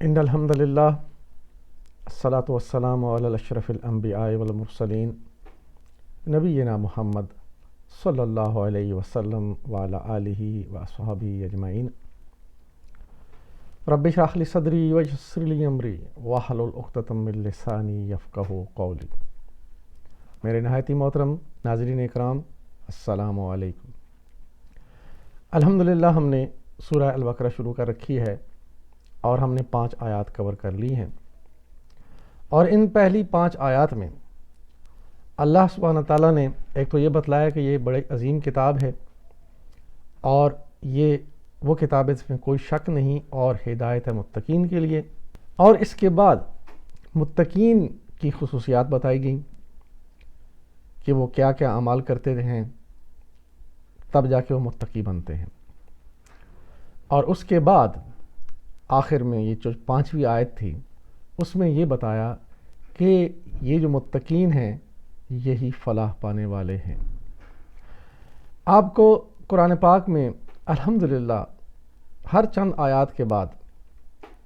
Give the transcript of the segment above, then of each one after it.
ان الحمد للہ الصلاۃ والسلام علی اشرف الانبیاء والمرسلین نبینا محمد صلی اللہ علیہ وسلم وعلی آلہ واصحابہ اجمعین۔ رب اشرح لی صدری ویسر لی امری واحلل عقدۃ من لسانی یفقہوا قولی۔ میرے نہایت محترم ناظرین اکرام، السلام علیکم۔ الحمدللہ ہم نے سورہ البقرہ شروع کر رکھی ہے اور ہم نے 5 آیات کور کر لی ہیں، اور ان پہلی 5 آیات میں اللہ سبحانہ تعالیٰ نے ایک تو یہ بتلایا کہ یہ بڑی عظیم کتاب ہے اور یہ وہ کتاب ہے جس میں کوئی شک نہیں اور ہدایت ہے متقین کے لیے، اور اس کے بعد متقین کی خصوصیات بتائی گئیں کہ وہ کیا کیا اعمال کرتے ہیں تب جا کے وہ متقی بنتے ہیں، اور اس کے بعد آخر میں یہ جو 5ویں آیت تھی اس میں یہ بتایا کہ یہ جو متقین ہیں یہی فلاح پانے والے ہیں۔ آپ کو قرآن پاک میں الحمدللہ ہر چند آیات کے بعد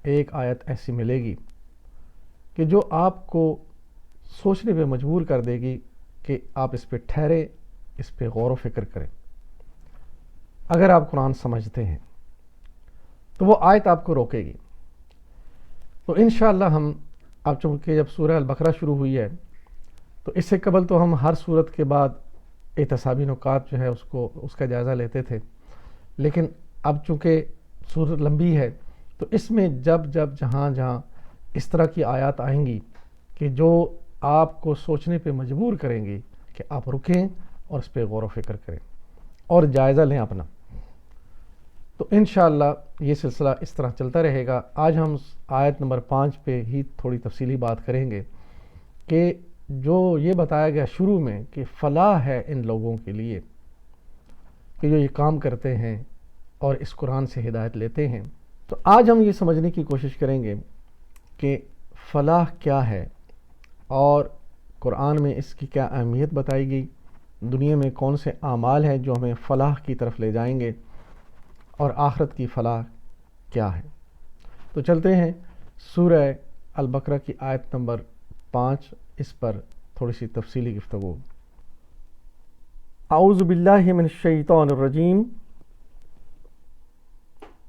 ایک آیت ایسی ملے گی کہ جو آپ کو سوچنے پہ مجبور کر دے گی کہ آپ اس پہ ٹھہرے، اس پہ غور و فکر کریں۔ اگر آپ قرآن سمجھتے ہیں تو وہ آیت آپ کو روکے گی۔ تو انشاءاللہ ہم اب چونکہ جب سورہ البقرہ شروع ہوئی ہے تو اس سے قبل تو ہم ہر سورت کے بعد احتسابی نکات جو ہے اس کا جائزہ لیتے تھے، لیکن اب چونکہ سورت لمبی ہے تو اس میں جب جہاں اس طرح کی آیات آئیں گی کہ جو آپ کو سوچنے پہ مجبور کریں گی کہ آپ رکیں اور اس پہ غور و فکر کریں اور جائزہ لیں اپنا، تو انشاءاللہ یہ سلسلہ اس طرح چلتا رہے گا۔ آج ہم آیت نمبر 5 پہ ہی تھوڑی تفصیلی بات کریں گے کہ جو یہ بتایا گیا شروع میں کہ فلاح ہے ان لوگوں کے لیے کہ جو یہ کام کرتے ہیں اور اس قرآن سے ہدایت لیتے ہیں، تو آج ہم یہ سمجھنے کی کوشش کریں گے کہ فلاح کیا ہے اور قرآن میں اس کی کیا اہمیت بتائی گئی، دنیا میں کون سے اعمال ہیں جو ہمیں فلاح کی طرف لے جائیں گے، اور آخرت کی فلاح کیا ہے۔ تو چلتے ہیں سورہ البقرہ کی آیت نمبر 5، اس پر تھوڑی سی تفصیلی گفتگو۔ اعوذ باللہ من الشیطان الرجیم،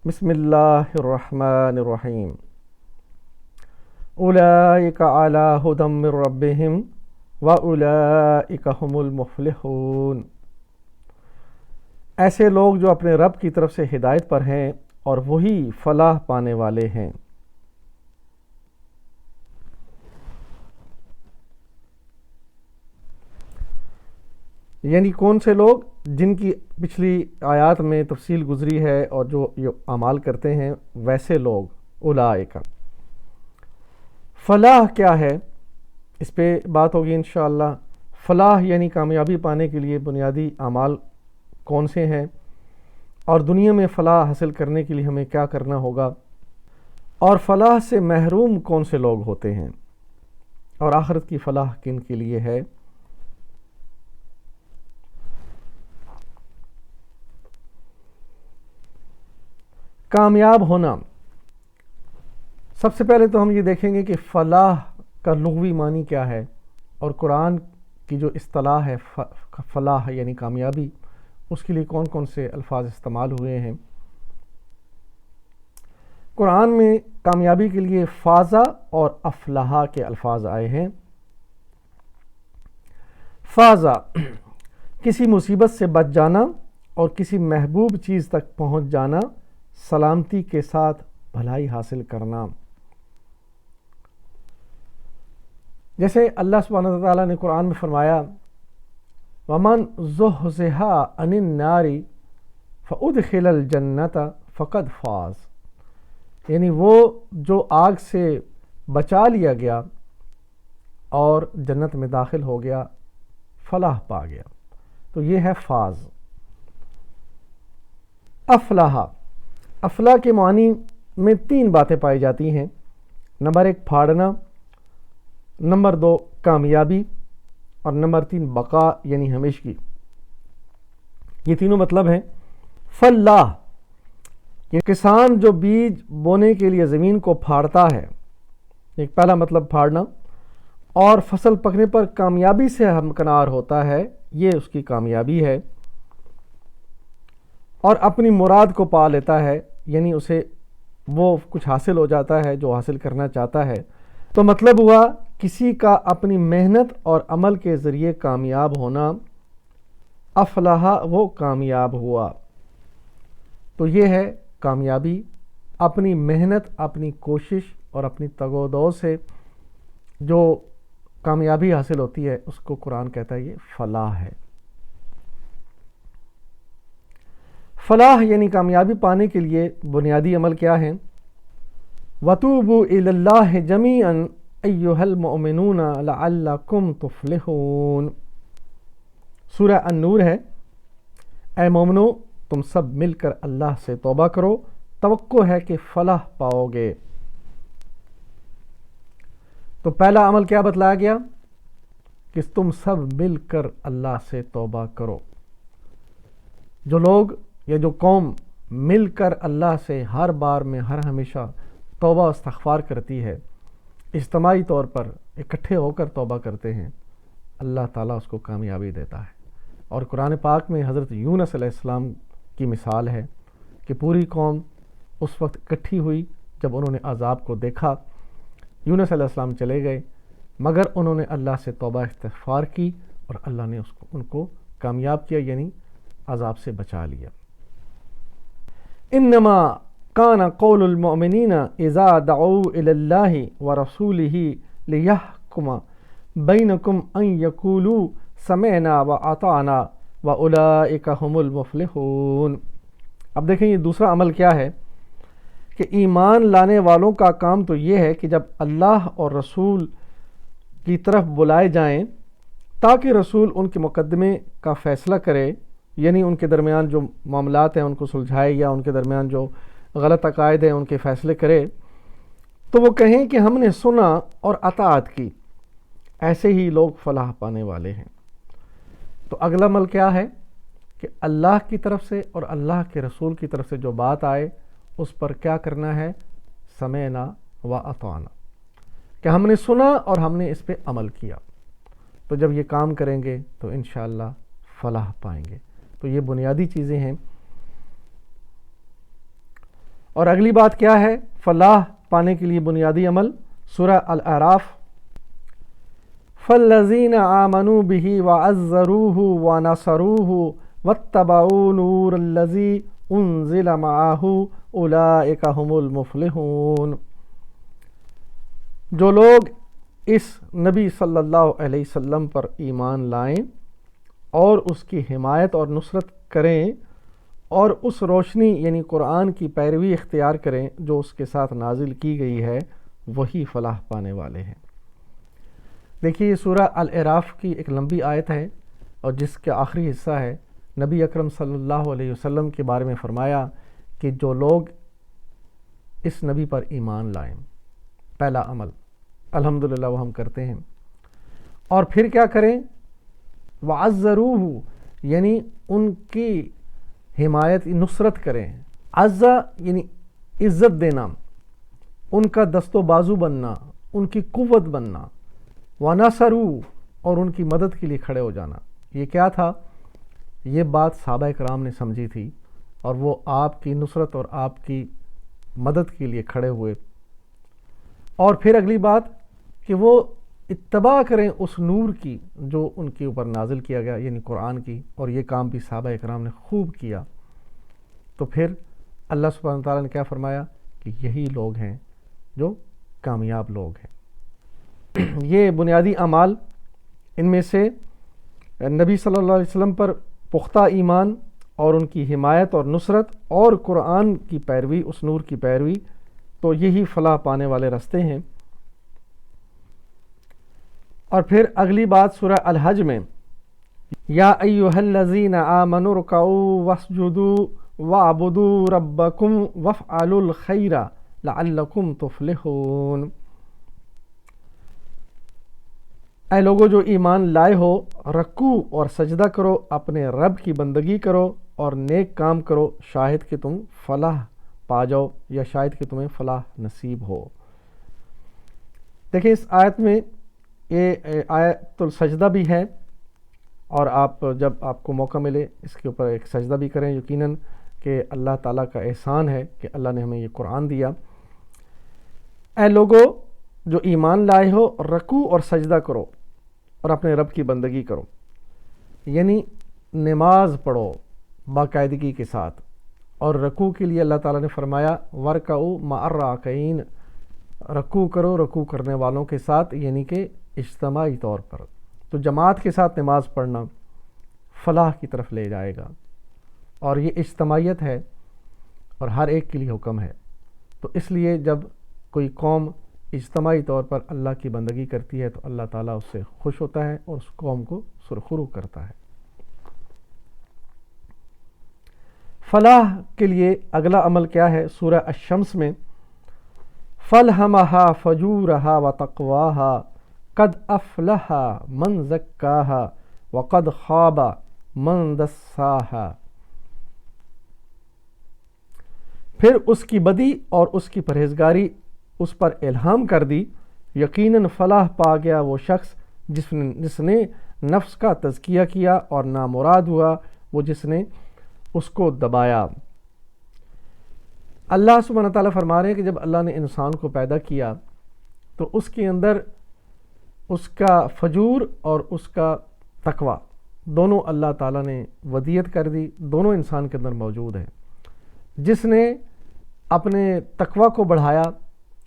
بسم اللہ الرحمن الرحیم۔ اولئک علی ھدی من ربہم واولئک ھم المفلحون۔ ایسے لوگ جو اپنے رب کی طرف سے ہدایت پر ہیں اور وہی فلاح پانے والے ہیں۔ یعنی کون سے لوگ؟ جن کی پچھلی آیات میں تفصیل گزری ہے اور جو یہ اعمال کرتے ہیں ویسے لوگ، اولئک۔ فلاح کیا ہے اس پہ بات ہوگی انشاءاللہ۔ فلاح یعنی کامیابی پانے کے لیے بنیادی اعمال کون سے ہیں، اور دنیا میں فلاح حاصل کرنے کے لیے ہمیں کیا کرنا ہوگا، اور فلاح سے محروم کون سے لوگ ہوتے ہیں، اور آخرت کی فلاح کن کے لیے ہے۔ کامیاب ہونا، سب سے پہلے تو ہم یہ دیکھیں گے کہ فلاح کا لغوی معنی کیا ہے، اور قرآن کی جو اصطلاح ہے فلاح یعنی کامیابی، اس کے لیے کون کون سے الفاظ استعمال ہوئے ہیں۔ قرآن میں کامیابی کے لیے فازہ اور افلحہ کے الفاظ آئے ہیں۔ فازہ کسی مصیبت سے بچ جانا اور کسی محبوب چیز تک پہنچ جانا، سلامتی کے ساتھ بھلائی حاصل کرنا۔ جیسے اللہ سبحانہ تعالیٰ نے قرآن میں فرمایا وَمَنْ زُحْزِحَ عَنِ النَّارِ فَأُدْخِلَ الْجَنَّةَ فَقَدْ فَازَ، یعنی وہ جو آگ سے بچا لیا گیا اور جنت میں داخل ہو گیا، فلاح پا گیا، تو یہ ہے فاز۔ افلاح، افلاح کے معنی میں 3 باتیں پائی جاتی ہیں۔ نمبر 1 پھاڑنا، نمبر 2 کامیابی، اور نمبر 3 بقا یعنی ہمیشگی۔ یہ تینوں مطلب ہیں۔ فلاح، کہ کسان جو بیج بونے کے لیے زمین کو پھاڑتا ہے، ایک پہلا مطلب پھاڑنا، اور فصل پکنے پر کامیابی سے ہمکنار ہوتا ہے، یہ اس کی کامیابی ہے، اور اپنی مراد کو پا لیتا ہے، یعنی اسے وہ کچھ حاصل ہو جاتا ہے جو حاصل کرنا چاہتا ہے۔ تو مطلب ہوا کسی کا اپنی محنت اور عمل کے ذریعے کامیاب ہونا، افلاح وہ کامیاب ہوا۔ تو یہ ہے کامیابی، اپنی محنت، اپنی کوشش اور اپنی تگ و دو سے جو کامیابی حاصل ہوتی ہے اس کو قرآن کہتا ہے یہ فلاح ہے۔ فلاح یعنی کامیابی پانے کے لیے بنیادی عمل کیا ہے؟ وَتُوبُوا إِلَى اللَّهِ جَمِيعًا أَيُّهَا الْمُؤْمِنُونَ لَعَلَّكُمْ تُفْلِحُونَ۔ سورہ النور ہے، اے مومنو تم سب مل کر اللہ سے توبہ کرو، توقع ہے کہ فلاح پاؤ گے۔ تو پہلا عمل کیا بتلایا گیا کہ تم سب مل کر اللہ سے توبہ کرو۔ جو لوگ یا جو قوم مل کر اللہ سے ہر بار میں ہر ہمیشہ توبہ استغفار کرتی ہے، اجتماعی طور پر اکٹھے ہو کر توبہ کرتے ہیں، اللہ تعالیٰ اس کو کامیابی دیتا ہے۔ اور قرآن پاک میں حضرت یونس علیہ السلام کی مثال ہے کہ پوری قوم اس وقت اکٹھی ہوئی جب انہوں نے عذاب کو دیکھا۔ یونس علیہ السلام چلے گئے مگر انہوں نے اللہ سے توبہ استغفار کی اور اللہ نے ان کو کامیاب کیا، یعنی عذاب سے بچا لیا۔ انما کان قول المؤمنین اذا دعوا الی اللہ ورسولہ لیحکم بینکم ان یقولوا سمعنا واطعنا واولئک هم المفلحون۔ اب دیکھیں یہ دوسرا عمل کیا ہے کہ ایمان لانے والوں کا کام تو یہ ہے کہ جب اللہ اور رسول کی طرف بلائے جائیں تاکہ رسول ان کے مقدمے کا فیصلہ کرے، یعنی ان کے درمیان جو معاملات ہیں ان کو سلجھائے یا ان کے درمیان جو غلط عقائد ہیں ان کے فیصلے کرے، تو وہ کہیں کہ ہم نے سنا اور اطاعت کی۔ ایسے ہی لوگ فلاح پانے والے ہیں۔ تو اگلا عمل کیا ہے کہ اللہ کی طرف سے اور اللہ کے رسول کی طرف سے جو بات آئے اس پر کیا کرنا ہے؟ سمعنا و اطعنا، کہ ہم نے سنا اور ہم نے اس پہ عمل کیا۔ تو جب یہ کام کریں گے تو انشاءاللہ فلاح پائیں گے۔ تو یہ بنیادی چیزیں ہیں۔ اور اگلی بات کیا ہے فلاح پانے کے لیے بنیادی عمل؟ سورہ الاعراف، فَالَّذِينَ آمَنُوا بِهِ وَعَزَّرُوهُ وَنَصَرُوهُ وَاتَّبَعُوا نُورَ الَّذِي أُنزِلَ مَعَهُ أُولَئِكَ هُمُ الْمُفْلِحُونَ۔ جو لوگ اس نبی صلی اللہ علیہ وسلم پر ایمان لائیں اور اس کی حمایت اور نصرت کریں اور اس روشنی یعنی قرآن کی پیروی اختیار کریں جو اس کے ساتھ نازل کی گئی ہے، وہی فلاح پانے والے ہیں۔ دیکھیے یہ سورہ الاعراف کی ایک لمبی آیت ہے اور جس کا آخری حصہ ہے نبی اکرم صلی اللہ علیہ وسلم کے بارے میں فرمایا کہ جو لوگ اس نبی پر ایمان لائیں، پہلا عمل الحمدللہ وہ ہم کرتے ہیں، اور پھر کیا کریں؟ وَعَزَّرُوهُ یعنی ان کی حمایت نصرت کریں۔ عزا یعنی عزت دینا، ان کا دست و بازو بننا، ان کی قوت بننا۔ وَنَصَرُوا اور ان کی مدد کے لیے کھڑے ہو جانا۔ یہ کیا تھا؟ یہ بات صحابہ کرام نے سمجھی تھی اور وہ آپ کی نصرت اور آپ کی مدد کے لیے کھڑے ہوئے۔ اور پھر اگلی بات کہ وہ اتباع کریں اس نور کی جو ان کے اوپر نازل کیا گیا یعنی قرآن کی، اور یہ کام بھی صحابہ کرام نے خوب کیا۔ تو پھر اللہ سبحانہ تعالیٰ نے کیا فرمایا کہ یہی لوگ ہیں جو کامیاب لوگ ہیں۔ یہ بنیادی اعمال، ان میں سے نبی صلی اللہ علیہ وسلم پر پختہ ایمان اور ان کی حمایت اور نصرت اور قرآن کی پیروی، اس نور کی پیروی، تو یہی فلاح پانے والے راستے ہیں۔ اور پھر اگلی بات سورہ الحج میں، یا ایھا الذین آمنوا ارکعوا واسجدوا واعبدوا ربکم وافعلوا الخیر لعلکم تفلحون۔ اے لوگو جو ایمان لائے ہو، رکوع اور سجدہ کرو، اپنے رب کی بندگی کرو اور نیک کام کرو، شاہد کہ تم فلاح پا جاؤ یا شاید کہ تمہیں فلاح نصیب ہو۔ دیکھیں اس آیت میں یہ آیت السجدہ بھی ہے، اور آپ جب آپ کو موقع ملے اس کے اوپر ایک سجدہ بھی کریں، یقیناً کہ اللہ تعالیٰ کا احسان ہے کہ اللہ نے ہمیں یہ قرآن دیا۔ اے لوگو جو ایمان لائے ہو، رکوع اور سجدہ کرو اور اپنے رب کی بندگی کرو، یعنی نماز پڑھو باقاعدگی کے ساتھ۔ اور رکوع کے لیے اللہ تعالیٰ نے فرمایا وَارْكَعُوا مَعَ الرَّاكِعِينَ، رکوع کرو رکوع کرنے والوں کے ساتھ، یعنی کہ اجتماعی طور پر۔ تو جماعت کے ساتھ نماز پڑھنا فلاح کی طرف لے جائے گا، اور یہ اجتماعیت ہے اور ہر ایک کے لیے حکم ہے۔ تو اس لیے جب کوئی قوم اجتماعی طور پر اللہ کی بندگی کرتی ہے تو اللہ تعالیٰ اس سے خوش ہوتا ہے اور اس قوم کو سرخرو کرتا ہے۔ فلاح کے لیے اگلا عمل کیا ہے؟ سورہ الشمس میں فَأَلْهَمَهَا فُجُورَهَا وَتَقْوَاهَا قَدْ أَفْلَحَ مَنْ زَكَّاهَا وَقَدْ خَابَ مَنْ دَسَّاهَا۔ پھر اس کی بدی اور اس کی پرہیزگاری اس پر الہام کر دی، یقیناً فلاح پا گیا وہ شخص جس نے نفس کا تزکیہ کیا، اور نامراد ہوا وہ جس نے اس کو دبایا۔ اللہ سبحانہ تعالیٰ فرما رہے ہیں کہ جب اللہ نے انسان کو پیدا کیا تو اس کے اندر اس کا فجور اور اس کا تقوی دونوں اللہ تعالیٰ نے ودیت کر دی، دونوں انسان کے اندر موجود ہیں۔ جس نے اپنے تقوی کو بڑھایا،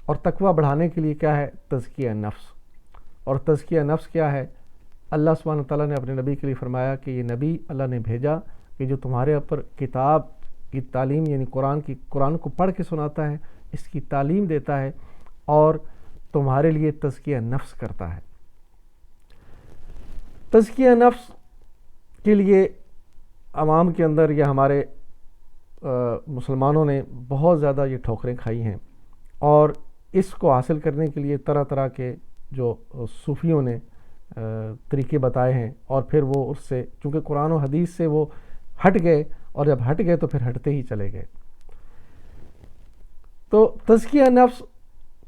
اور تقوی بڑھانے کے لیے کیا ہے؟ تزکیہ نفس۔ اور تزکیہ نفس کیا ہے؟ اللہ سبحانہ تعالیٰ نے اپنے نبی کے لیے فرمایا کہ یہ نبی اللہ نے بھیجا کہ جو تمہارے اوپر کتاب کی تعلیم، یعنی قرآن کو پڑھ کے سناتا ہے، اس کی تعلیم دیتا ہے اور تمہارے لیے تزکیہ نفس کرتا ہے۔ تزکیہ نفس کے لیے عوام کے اندر یا ہمارے مسلمانوں نے بہت زیادہ یہ ٹھوکریں کھائی ہیں، اور اس کو حاصل کرنے کے لیے طرح طرح کے جو صوفیوں نے طریقے بتائے ہیں، اور پھر وہ اس سے چونکہ قرآن و حدیث سے وہ ہٹ گئے، اور جب ہٹ گئے تو پھر ہٹتے ہی چلے گئے۔ تو تزکیہ نفس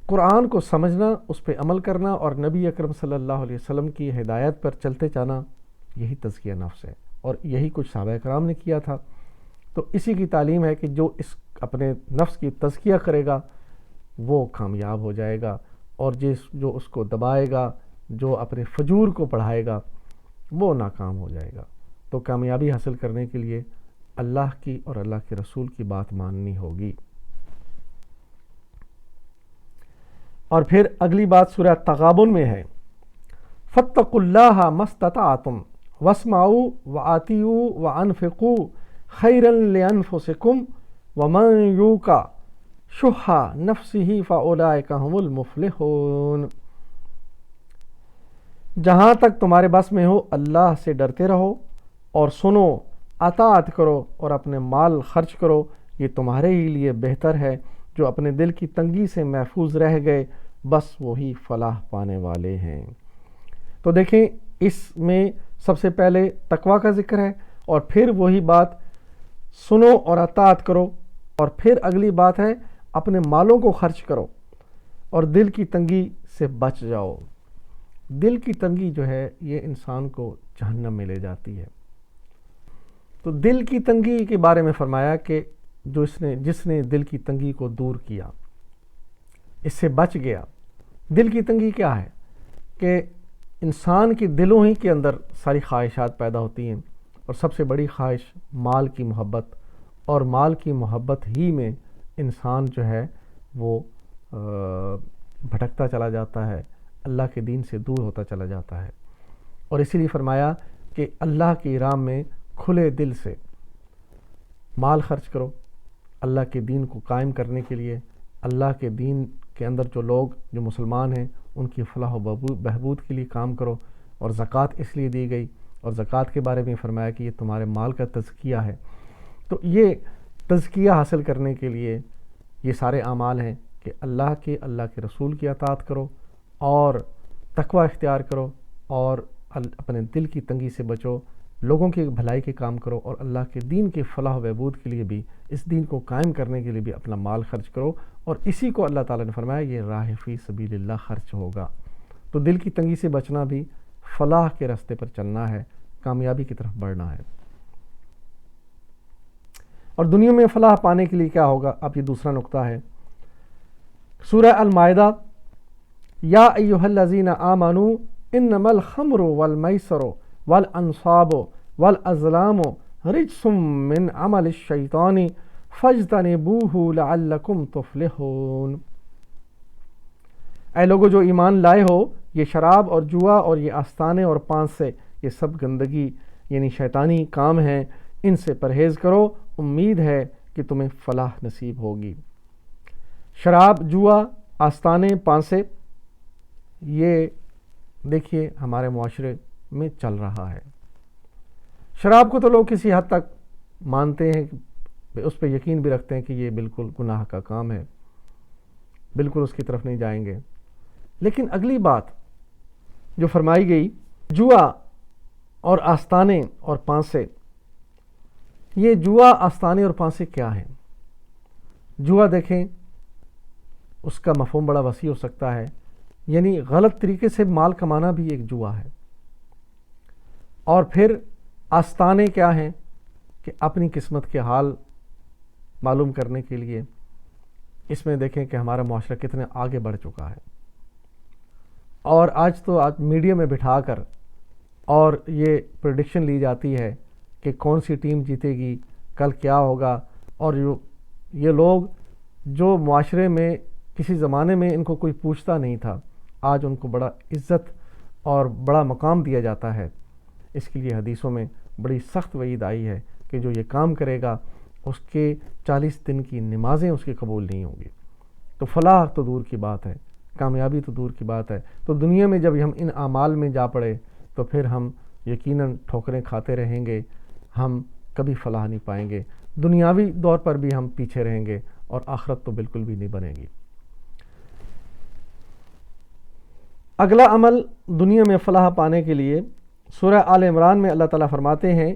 قرآن کو سمجھنا، اس پہ عمل کرنا اور نبی اکرم صلی اللہ علیہ وسلم کی ہدایت پر چلتے جانا، یہی تزکیہ نفس ہے، اور یہی کچھ صحابہ کرام نے کیا تھا۔ تو اسی کی تعلیم ہے کہ جو اپنے نفس کی تزکیہ کرے گا وہ کامیاب ہو جائے گا، اور جو اس کو دبائے گا، جو اپنے فجور کو بڑھائے گا، وہ ناکام ہو جائے گا۔ تو کامیابی حاصل کرنے کے لیے اللہ کی اور اللہ کے رسول کی بات ماننی ہوگی۔ اور پھر اگلی بات سورہ تغابن میں ہے فَاتَّقُوا اللَّهَ مَا اسْتَطَعْتُمْ وَاسْمَعُوا وَأَطِیعُوا وَأَنفِقُوا خَیْرًا لِأَنفُسِکُمْ وَمَن یُوقَ شُحَّ نَفْسِهِ فَأُولَٰئِکَ هُمُ الْمُفْلِحُونَ۔ جہاں تک تمہارے بس میں ہو اللہ سے ڈرتے رہو اور سنو، اطاعت کرو اور اپنے مال خرچ کرو، یہ تمہارے ہی لیے بہتر ہے۔ جو اپنے دل کی تنگی سے محفوظ رہ گئے بس وہی فلاح پانے والے ہیں۔ تو دیکھیں اس میں سب سے پہلے تقوی کا ذکر ہے، اور پھر وہی بات سنو اور اطاعت کرو، اور پھر اگلی بات ہے اپنے مالوں کو خرچ کرو اور دل کی تنگی سے بچ جاؤ۔ دل کی تنگی جو ہے یہ انسان کو جہنم میں لے جاتی ہے۔ تو دل کی تنگی کے بارے میں فرمایا کہ جس نے دل کی تنگی کو دور کیا، اس سے بچ گیا۔ دل کی تنگی کیا ہے؟ کہ انسان کے دلوں ہی کے اندر ساری خواہشات پیدا ہوتی ہیں، اور سب سے بڑی خواہش مال کی محبت، اور مال کی محبت ہی میں انسان جو ہے وہ بھٹکتا چلا جاتا ہے، اللہ کے دین سے دور ہوتا چلا جاتا ہے۔ اور اسی لیے فرمایا کہ اللہ کی راہ میں کھلے دل سے مال خرچ کرو، اللہ کے دین کو قائم کرنے کے لیے، اللہ کے دین کے اندر جو لوگ جو مسلمان ہیں ان کی فلاح و بہبود کے لیے کام کرو۔ اور زکوٰۃ اس لیے دی گئی، اور زکوٰۃ کے بارے میں فرمایا کہ یہ تمہارے مال کا تزکیہ ہے۔ تو یہ تزکیہ حاصل کرنے کے لیے یہ سارے اعمال ہیں کہ اللہ کے رسول کی اطاعت کرو، اور تقوی اختیار کرو، اور اپنے دل کی تنگی سے بچو، لوگوں کی بھلائی کے کام کرو اور اللہ کے دین کے فلاح و بہبود کے لیے بھی، اس دین کو قائم کرنے کے لیے بھی اپنا مال خرچ کرو، اور اسی کو اللہ تعالیٰ نے فرمایا یہ راہ فی سبیل اللہ خرچ ہوگا۔ تو دل کی تنگی سے بچنا بھی فلاح کے راستے پر چلنا ہے، کامیابی کی طرف بڑھنا ہے۔ اور دنیا میں فلاح پانے کے لیے کیا ہوگا؟ اب یہ دوسرا نقطہ ہے، سورہ المائدہ، یا ایھا الذین آمنوا انما الخمر والمیسر والانصاب والازلام رجس من عمل الشیطان فاجتنبوہ لعلکم تفلحون۔ اے لوگو جو ایمان لائے ہو، یہ شراب اور جوا اور یہ آستانے اور پانسے، یہ سب گندگی یعنی شیطانی کام ہیں، ان سے پرہیز کرو، امید ہے کہ تمہیں فلاح نصیب ہوگی۔ شراب، جوا، آستانے، پانسے، یہ دیکھیے ہمارے معاشرے میں چل رہا ہے۔ شراب کو تو لوگ کسی حد تک مانتے ہیں، اس پہ یقین بھی رکھتے ہیں کہ یہ بالکل گناہ کا کام ہے، بالکل اس کی طرف نہیں جائیں گے۔ لیکن اگلی بات جو فرمائی گئی، جوا اور آستانے اور پانسے، یہ جوا، آستانے اور پانسے کیا ہیں؟ جوا دیکھیں، اس کا مفہوم بڑا وسیع ہو سکتا ہے، یعنی غلط طریقے سے مال کمانا بھی ایک جوا ہے۔ اور پھر آستانے کیا ہیں؟ کہ اپنی قسمت کے حال معلوم کرنے کے لیے، اس میں دیکھیں کہ ہمارا معاشرہ کتنے آگے بڑھ چکا ہے، اور آج میڈیا میں بٹھا کر اور یہ پریڈکشن لی جاتی ہے کہ کون سی ٹیم جیتے گی، کل کیا ہوگا، اور یہ لوگ جو معاشرے میں کسی زمانے میں ان کو کوئی پوچھتا نہیں تھا، آج ان کو بڑا عزت اور بڑا مقام دیا جاتا ہے۔ اس کے لیے حدیثوں میں بڑی سخت وعید آئی ہے کہ جو یہ کام کرے گا اس کے 40 دن کی نمازیں اس کی قبول نہیں ہوں گی۔ تو فلاح تو دور کی بات ہے، کامیابی تو دور کی بات ہے۔ تو دنیا میں جب ہم ان اعمال میں جا پڑے تو پھر ہم یقیناً ٹھوکریں کھاتے رہیں گے، ہم کبھی فلاح نہیں پائیں گے، دنیاوی دور پر بھی ہم پیچھے رہیں گے، اور آخرت تو بالکل بھی نہیں بنے گی۔ اگلا عمل دنیا میں فلاح پانے کے لیے سورہ آل عمران میں اللہ تعالیٰ فرماتے ہیں،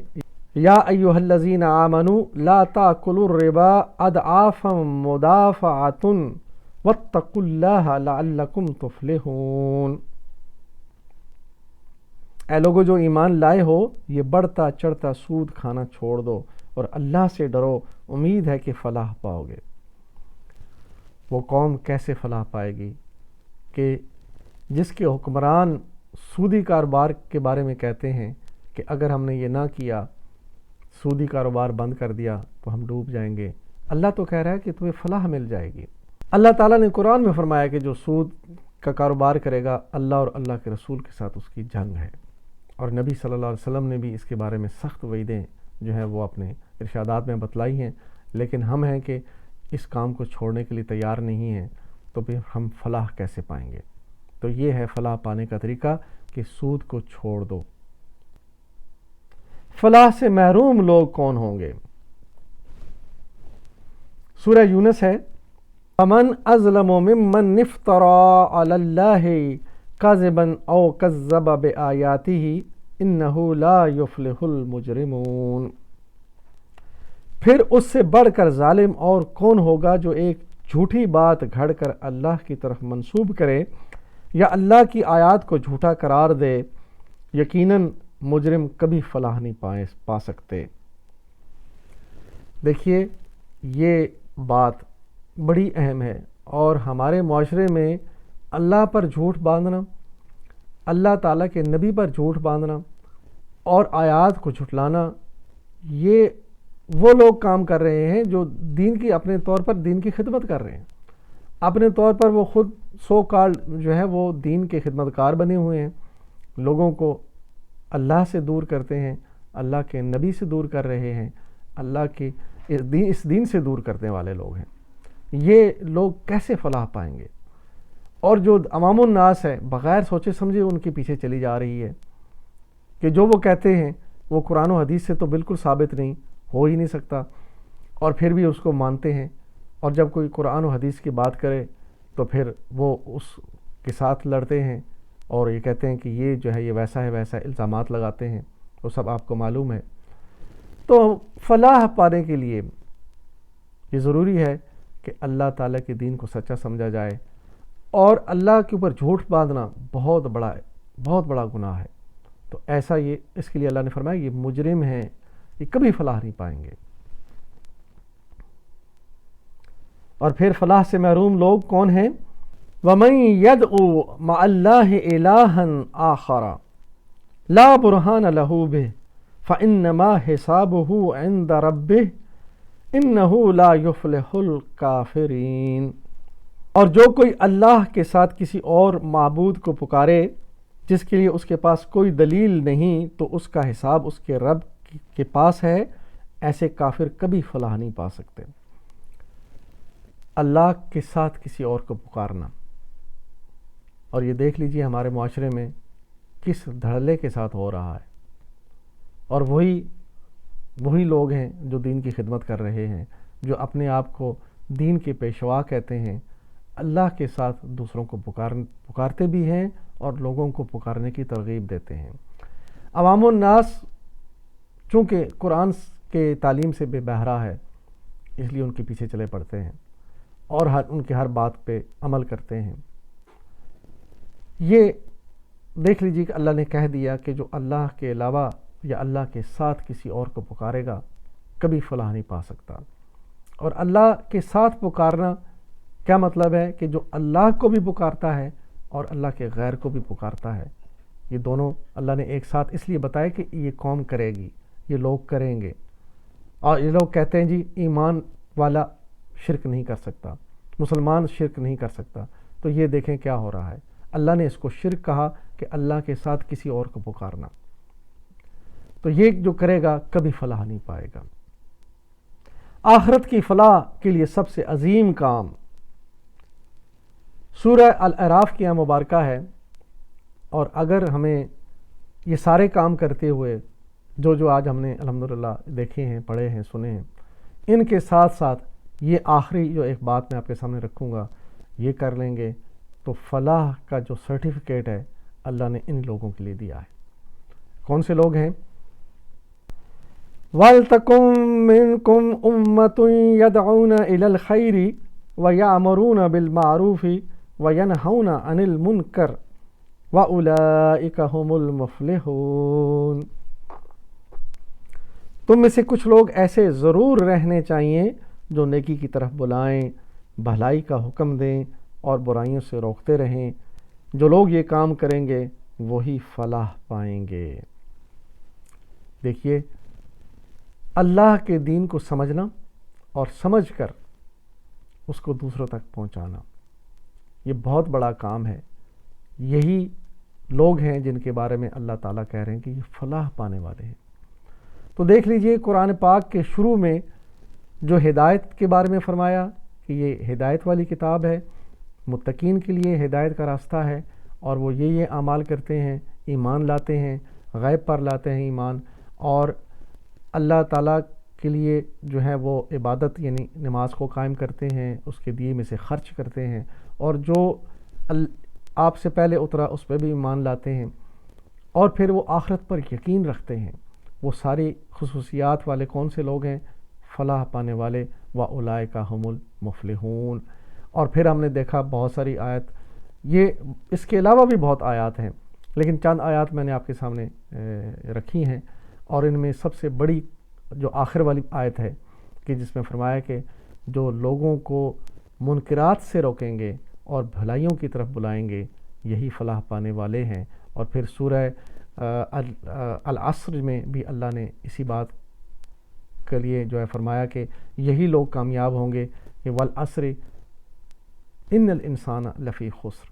یا ایھا الذین آمنوا لا تاکلوا الربا اضعافا مضاعفۃ واتقوا اللہ لعلکم تفلحون۔ اے لوگو جو ایمان لائے ہو، یہ بڑھتا چڑھتا سود کھانا چھوڑ دو اور اللہ سے ڈرو، امید ہے کہ فلاح پاؤ گے۔ وہ قوم کیسے فلاح پائے گی کہ جس کے حکمران سودی کاروبار کے بارے میں کہتے ہیں کہ اگر ہم نے یہ نہ کیا، سودی کاروبار بند کر دیا تو ہم ڈوب جائیں گے۔ اللہ تو کہہ رہا ہے کہ تمہیں فلاح مل جائے گی۔ اللہ تعالیٰ نے قرآن میں فرمایا کہ جو سود کا کاروبار کرے گا، اللہ اور اللہ کے رسول کے ساتھ اس کی جنگ ہے، اور نبی صلی اللہ علیہ وسلم نے بھی اس کے بارے میں سخت وعیدیں جو ہیں وہ اپنے ارشادات میں بتلائی ہیں۔ لیکن ہم ہیں کہ اس کام کو چھوڑنے کے لیے تیار نہیں ہیں، تو پھر ہم فلاح کیسے پائیں گے؟ تو یہ ہے فلاح پانے کا طریقہ کہ سود کو چھوڑ دو۔ فلاح سے محروم لوگ کون ہوں گے؟ سورہ یونس ہے، فَمَنْ أَظْلَمُ مِمَّنِ افْتَرَىٰ عَلَى اللَّهِ كَذِبًا أَوْ كَذَّبَ بِآيَاتِهِ إِنَّهُ لَا يُفْلِحُ الْمُجْرِمُونَ۔ پھر اس سے بڑھ کر ظالم اور کون ہوگا جو ایک جھوٹی بات گھڑ کر اللہ کی طرف منسوب کرے یا اللہ کی آیات کو جھوٹا قرار دے، یقیناً مجرم کبھی فلاح نہیں پا سکتے۔ دیکھیے یہ بات بڑی اہم ہے، اور ہمارے معاشرے میں اللہ پر جھوٹ باندھنا، اللہ تعالیٰ کے نبی پر جھوٹ باندھنا اور آیات کو جھٹلانا، یہ وہ لوگ کام کر رہے ہیں جو دین کی اپنے طور پر دین کی خدمت کر رہے ہیں۔ اپنے طور پر وہ خود سو کالڈ جو ہے وہ دین کے خدمت کار بنے ہوئے ہیں، لوگوں کو اللہ سے دور کرتے ہیں، اللہ کے نبی سے دور کر رہے ہیں، اللہ کے اس دین سے دور کرنے والے لوگ ہیں۔ یہ لوگ کیسے فلاح پائیں گے؟ اور جو عوام الناس ہے بغیر سوچے سمجھے ان کے پیچھے چلی جا رہی ہے کہ جو وہ کہتے ہیں وہ قرآن و حدیث سے تو بالکل ثابت نہیں، ہو ہی نہیں سکتا، اور پھر بھی اس کو مانتے ہیں، اور جب کوئی قرآن و حدیث کی بات کرے تو پھر وہ اس کے ساتھ لڑتے ہیں اور یہ کہتے ہیں کہ یہ جو ہے یہ ویسا ہے ویسا، الزامات لگاتے ہیں وہ سب آپ کو معلوم ہے۔ تو فلاح پانے کے لیے یہ ضروری ہے کہ اللہ تعالیٰ کے دین کو سچا سمجھا جائے، اور اللہ کے اوپر جھوٹ باندھنا بہت بڑا گناہ ہے۔ تو ایسا اس کے لیے اللہ نے فرمایا یہ مجرم ہیں، یہ کبھی فلاح نہیں پائیں گے۔ اور پھر فلاح سے محروم لوگ کون ہیں؟ وَمَن يَدْعُ مَعَ اللَّهِ إِلَٰهًا آخَرَ لَا بُرْهَانَ لَهُ بِهِ فَإِنَّمَا حِسَابُهُ عِندَ رَبِّهِ إِنَّهُ لَا يُفْلِحُ الْكَافِرِينَ۔ اور جو کوئی اللہ کے ساتھ کسی اور معبود کو پکارے جس کے لیے اس کے پاس کوئی دلیل نہیں، تو اس کا حساب اس کے رب کے پاس ہے، ایسے کافر کبھی فلاح نہیں پا سکتے۔ اللہ کے ساتھ کسی اور کو پکارنا، اور یہ دیکھ لیجئے ہمارے معاشرے میں کس دھڑلے کے ساتھ ہو رہا ہے، اور وہی لوگ ہیں جو دین کی خدمت کر رہے ہیں، جو اپنے آپ کو دین کے پیشوا کہتے ہیں، اللہ کے ساتھ دوسروں کو پکارتے بھی ہیں اور لوگوں کو پکارنے کی ترغیب دیتے ہیں۔ عوام الناس چونکہ قرآن کے تعلیم سے بے بہرا ہے، اس لیے ان کے پیچھے چلے پڑتے ہیں اور ان کے ہر بات پہ عمل کرتے ہیں۔ یہ دیکھ لیجیے کہ اللہ نے کہہ دیا کہ جو اللہ کے علاوہ یا اللہ کے ساتھ کسی اور کو پکارے گا کبھی فلاح نہیں پا سکتا۔ اور اللہ کے ساتھ پکارنا کیا مطلب ہے؟ کہ جو اللہ کو بھی پکارتا ہے اور اللہ کے غیر کو بھی پکارتا ہے، یہ دونوں اللہ نے ایک ساتھ اس لیے بتایا کہ یہ قوم کرے گی، یہ لوگ کریں گے۔ اور یہ لوگ کہتے ہیں جی ایمان والا شرک نہیں کر سکتا، مسلمان شرک نہیں کر سکتا، تو یہ دیکھیں کیا ہو رہا ہے۔ اللہ نے اس کو شرک کہا کہ اللہ کے ساتھ کسی اور کو پکارنا۔ تو یہ جو کرے گا کبھی فلاح نہیں پائے گا۔ آخرت کی فلاح کے لیے سب سے عظیم کام سورہ الاعراف کی مبارکہ ہے، اور اگر ہمیں یہ سارے کام کرتے ہوئے جو آج ہم نے الحمدللہ دیکھے ہیں، پڑھے ہیں، سنے ہیں، ان کے ساتھ ساتھ یہ آخری جو ایک بات میں آپ کے سامنے رکھوں گا یہ کر لیں گے تو فلاح کا جو سرٹیفکیٹ ہے اللہ نے ان لوگوں کے لیے دیا ہے۔ کون سے لوگ ہیں؟ وَلْتَكُن مِّنكُمْ أُمَّةٌ يَدْعُونَ إِلَى الْخَيْرِ وَيَأْمُرُونَ بِالْمَعْرُوفِ وَيَنْهَوْنَ عَنِ الْمُنكَرِ وَأُولَئِكَ هُمُ الْمُفْلِحُونَ۔ تم میں سے کچھ لوگ ایسے ضرور رہنے چاہیے جو نیکی کی طرف بلائیں، بھلائی کا حکم دیں اور برائیوں سے روکتے رہیں۔ جو لوگ یہ کام کریں گے وہی فلاح پائیں گے۔ دیکھیے، اللہ کے دین کو سمجھنا اور سمجھ کر اس کو دوسروں تک پہنچانا، یہ بہت بڑا کام ہے۔ یہی لوگ ہیں جن کے بارے میں اللہ تعالیٰ کہہ رہے ہیں کہ یہ فلاح پانے والے ہیں۔ تو دیکھ لیجئے قرآن پاک کے شروع میں جو ہدایت کے بارے میں فرمایا کہ یہ ہدایت والی کتاب ہے، متقین کے لیے ہدایت کا راستہ ہے، اور وہ یہ اعمال کرتے ہیں، ایمان لاتے ہیں، غیب پر لاتے ہیں ایمان، اور اللہ تعالیٰ کے لیے جو ہے وہ عبادت یعنی نماز کو قائم کرتے ہیں، اس کے دیے میں سے خرچ کرتے ہیں، اور جو آپ سے پہلے اترا اس پہ بھی ایمان لاتے ہیں، اور پھر وہ آخرت پر یقین رکھتے ہیں۔ وہ ساری خصوصیات والے کون سے لوگ ہیں؟ فلاح پانے والے، وَأُولَئِكَ هُمُ الْمُفْلِحُونَ۔ اور پھر ہم نے دیکھا بہت ساری آیت، یہ اس کے علاوہ بھی بہت آیات ہیں، لیکن چند آیات میں نے آپ کے سامنے رکھی ہیں، اور ان میں سب سے بڑی جو آخر والی آیت ہے کہ جس میں فرمایا کہ جو لوگوں کو منکرات سے روکیں گے اور بھلائیوں کی طرف بلائیں گے یہی فلاح پانے والے ہیں۔ اور پھر سورہ العصر میں بھی اللہ نے اسی بات کے لیے جو ہے فرمایا کہ یہی لوگ کامیاب ہوں گے کہ والعصر ان الانسان لفی خسر،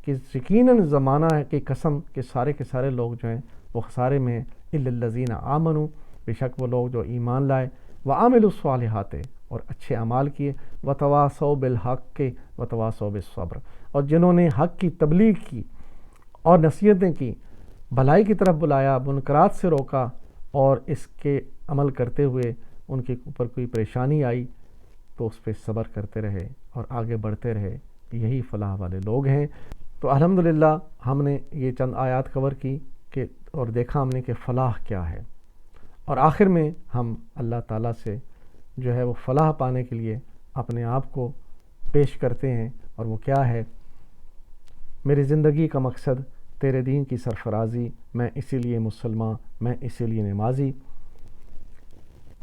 کہ یقیناً زمانہ ہے کہ قسم کہ سارے کے سارے لوگ جو ہیں وہ خسارے میں ہیں، الا الذین آمنوا، بے شک وہ لوگ جو ایمان لائے، وعملوا الصالحات، اور اچھے اعمال کیے، وتواصوا بالحق وتواصوا بالصبر، اور جنہوں نے حق کی تبلیغ کی اور نصیحتیں کی، بھلائی کی طرف بلایا، منکرات سے روکا، اور اس کے عمل کرتے ہوئے ان کے اوپر کوئی پریشانی آئی تو اس پہ صبر کرتے رہے اور آگے بڑھتے رہے، یہی فلاح والے لوگ ہیں۔ تو الحمدللہ ہم نے یہ چند آیات کور کی کہ اور دیکھا ہم نے کہ فلاح کیا ہے، اور آخر میں ہم اللہ تعالیٰ سے جو ہے وہ فلاح پانے کے لیے اپنے آپ کو پیش کرتے ہیں، اور وہ کیا ہے؟ میری زندگی کا مقصد تیرے دین کی سرفرازی، میں اسی لیے مسلمان، میں اسی لیے نمازی۔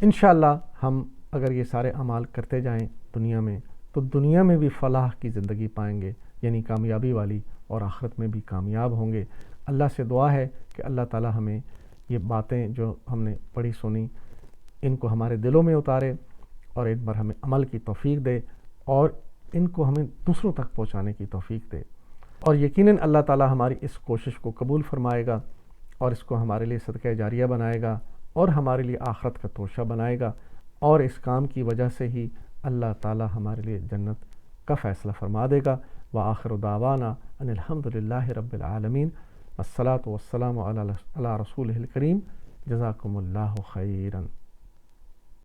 انشاءاللہ ہم اگر یہ سارے اعمال کرتے جائیں دنیا میں، تو دنیا میں بھی فلاح کی زندگی پائیں گے، یعنی کامیابی والی، اور آخرت میں بھی کامیاب ہوں گے۔ اللہ سے دعا ہے کہ اللہ تعالی ہمیں یہ باتیں جو ہم نے پڑھی سنی، ان کو ہمارے دلوں میں اتارے اور ان پر ہمیں عمل کی توفیق دے، اور ان کو ہمیں دوسروں تک پہنچانے کی توفیق دے۔ اور یقیناً اللہ تعالی ہماری اس کوشش کو قبول فرمائے گا، اور اس کو ہمارے لیے صدقہ جاریہ بنائے گا، اور ہمارے لیے آخرت کا توشہ بنائے گا، اور اس کام کی وجہ سے ہی اللہ تعالی ہمارے لیے جنت کا فیصلہ فرما دے گا۔ وآخر دعوانا ان الحمد للہ رب العالمین، والصلاۃ والسلام علی رسولہ الکریم، جزاکم اللہ خیراً۔